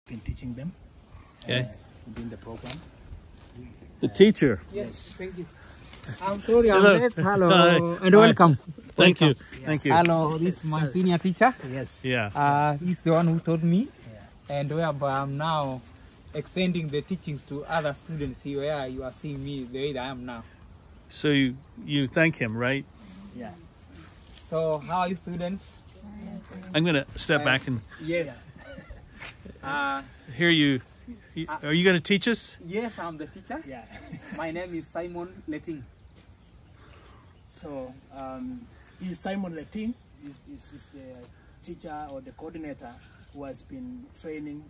been teaching them within the program. The teacher. Yes, thank you. I'm sorry, I'm late. Hello, and welcome. Thank you. Yeah. Thank you. Hello, this is my senior teacher. Yes. Yeah. He's the one who taught me, and whereby I'm now extending the teachings to other students here, where you are seeing me the way that I am now. So you thank him, right? Yeah. So, how are you, students? I'm going to step back and Yes. hear you. Are you going to teach us? Yes, I'm the teacher. Yeah. My name is Simon Letting. So he's Simon Letting. Is the teacher or the coordinator who has been training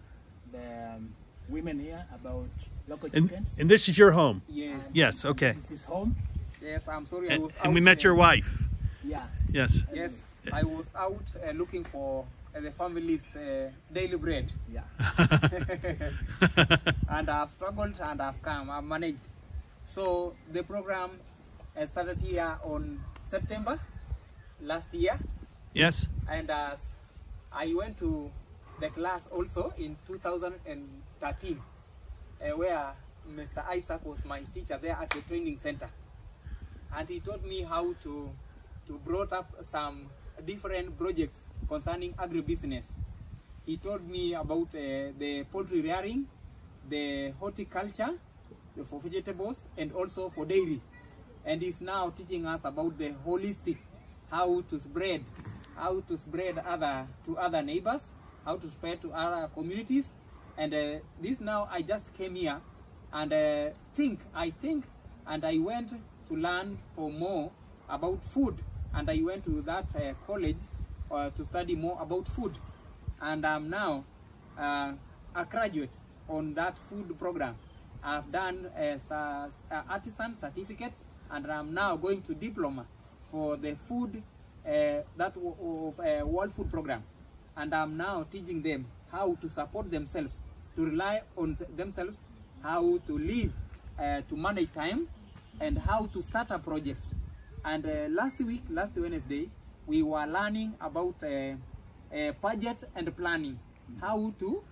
the women here about local chickens. And this is your home? Yes. Yes, okay. This is his home. Yes, I'm sorry. I was And we met your wife? Yeah. Yes. Yes, I was out looking for the family's daily bread. Yeah. And I've struggled and I've come, I've managed. So the program started here on September last year. Yes. And I went to the class also in 2013, where Mr. Isaac was my teacher there at the training center. And he taught me how to brought up some different projects concerning agribusiness. He told me about the poultry rearing, the horticulture for vegetables, and also for dairy. And he's now teaching us about the holistic, how to spread to other neighbors, how to spread to other communities. And this now I just came here and I think, and I went to learn for more about food. And I went to that college to study more about food. And I'm now a graduate on that food program. I've done artisan certificate, and I'm now going to diploma for the food World Food Program. And I'm now teaching them how to support themselves, to rely on themselves, how to live, to manage time, and how to start a project. And last Wednesday, we were learning about budget and planning, how to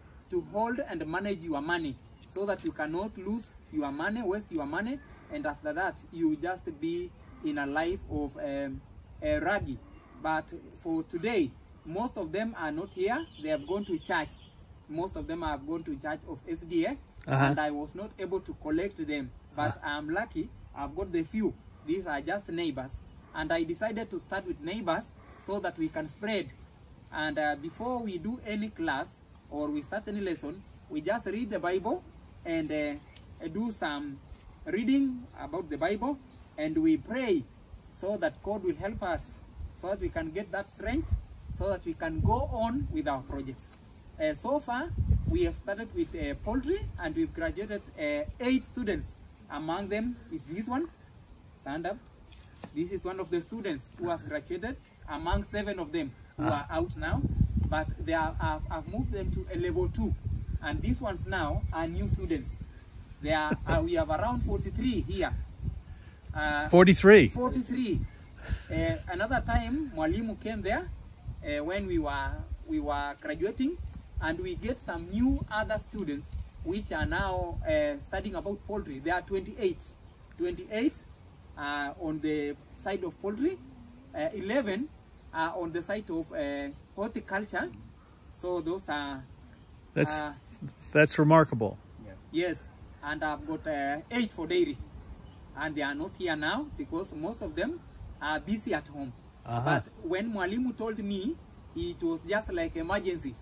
hold and manage your money so that you cannot lose your money, waste your money, and after that, you just be in a life of raggy. But for today, most of them are not here. They have gone to church. Most of them have gone to church of SDA, and I was not able to collect them. But I'm lucky, I've got the few. These are just neighbors, and I decided to start with neighbors so that we can spread. And before we do any class or we start any lesson, we just read the Bible and do some reading about the Bible, and we pray so that God will help us, so that we can get that strength, so that we can go on with our projects. So far, we have started with poultry, and we've graduated 8 students. Among them is this one. Stand up. This is one of the students who has graduated among 7 of them who are out now, but they I've moved them to a level 2, and these ones now are new students. They are we have around 43 here. 43. 43. Another time, Mwalimu came there when we were graduating, and we get some new other students which are now studying about poultry. There are 28. 28 on the side of poultry, 11 on the side of horticulture. So those are that's remarkable. Yes, and I've got 8 for dairy, and they are not here now because most of them are busy at home. But when Mwalimu told me, it was just like emergency,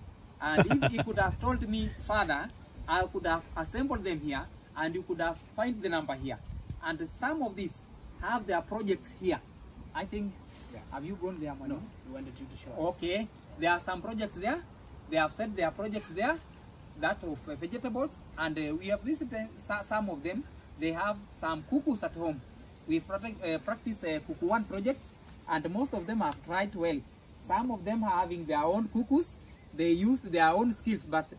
and if he could have told me further, I could have assembled them here, and you could have find the number here. And some of these have their projects here. I think, have you gone there, Mwalimu? No, we wanted you to show us. Okay, there are some projects there. They have set their projects there, that of vegetables, and we have visited some of them. They have some cuckoos at home. We practiced the cuckoo 1 project, and most of them have tried well. Some of them are having their own cuckoos. They used their own skills, but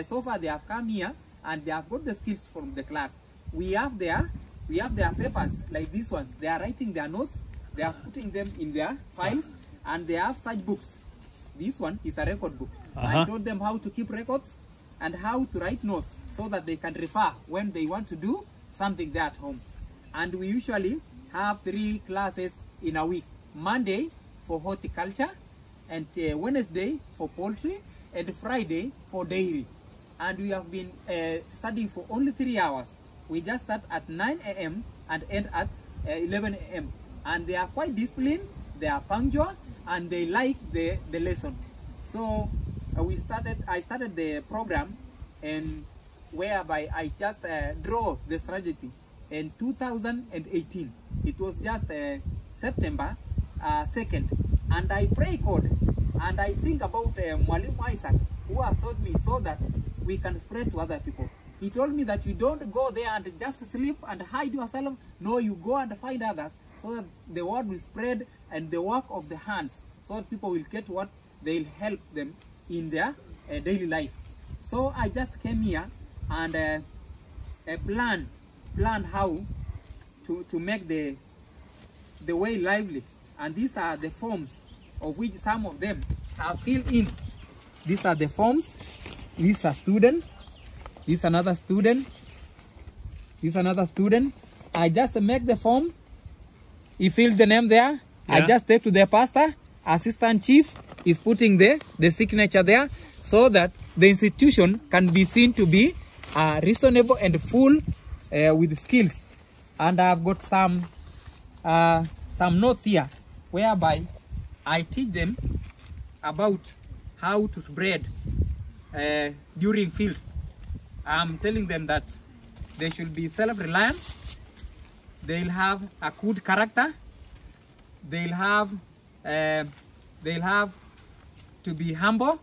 so far they have come here and they have got the skills from the class. We have their papers like these ones. They are writing their notes. They are putting them in their files, and they have such books. This one is a record book. I told them how to keep records, and how to write notes so that they can refer when they want to do something there at home. And we usually have 3 classes in a week. Monday for horticulture, and Wednesday for poultry, and Friday for dairy. And we have been studying for only 3 hours. We just start at 9 a.m. and end at 11 a.m. And they are quite disciplined, they are punctual, and they like the lesson. So I started the program, and whereby I just draw the strategy in 2018. It was just September 2nd, and I pray God, and I think about Mwalimu Isaac, who has taught me so that we can spread to other people. He told me that you don't go there and just sleep and hide yourself. No, you go and find others so that the word will spread, and the work of the hands, so that people will get what they'll help them in their daily life. So I just came here and plan how to make the way lively. And these are the forms of which some of them have filled in. These are the forms. This is a student. This is another student. This is another student. I just make the form. He filled the name there. Yeah. I just take to the pastor. Assistant chief is putting the signature there, so that the institution can be seen to be reasonable and full with skills. And I've got some notes here, whereby I teach them about how to spread during field. I'm telling them that they should be self-reliant, they'll have a good character, they'll have to be humble,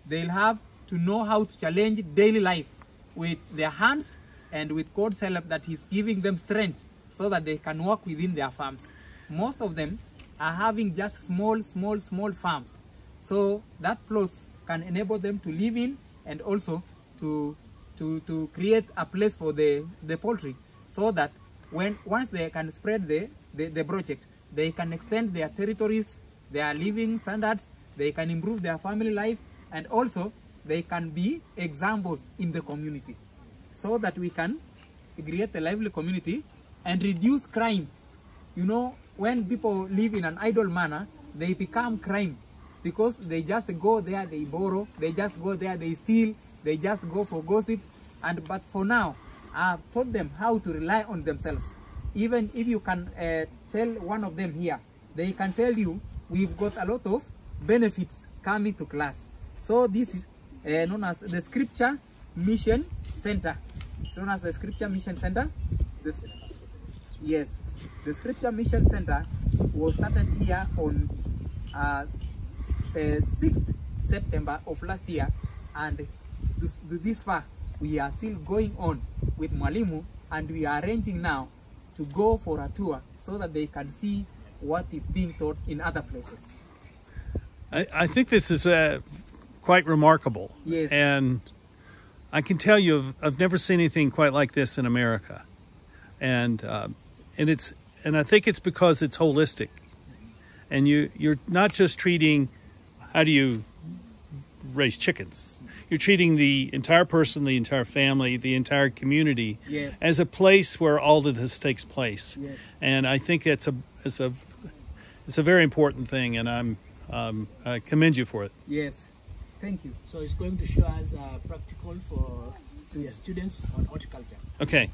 they'll have to know how to challenge daily life with their hands, and with God's help that He's giving them strength so that they can work within their farms. Most of them are having just small farms, so that plus can enable them to live in, and also to create a place for the poultry, so that once they can spread the project, they can extend their territories, their living standards, they can improve their family life, and also they can be examples in the community, so that we can create a lively community and reduce crime. You know, when people live in an idle manner, they become crime, because they just go there, they borrow, they just go there, they steal, they just go for gossip. But for now, I've taught them how to rely on themselves. Even if you can tell one of them here, they can tell you, we've got a lot of benefits coming to class. So this is known as the Scripture Mission Center. It's known as the Scripture Mission Center. Yes, the Scripture Mission Center was started here on 6th September of last year, and this far we are still going on with Mwalimu, and we are arranging now to go for a tour so that they can see what is being taught in other places. I think this is quite remarkable. Yes. And I can tell you, I've never seen anything quite like this in America. And I think it's because it's holistic. And you're not just treating, how do you raise chickens? You're treating the entire person, the entire family, the entire community, yes, as a place where all of this takes place. Yes. And I think it's a very important thing, and I commend you for it. Yes, thank you. So it's going to show us practical for students on horticulture. Okay.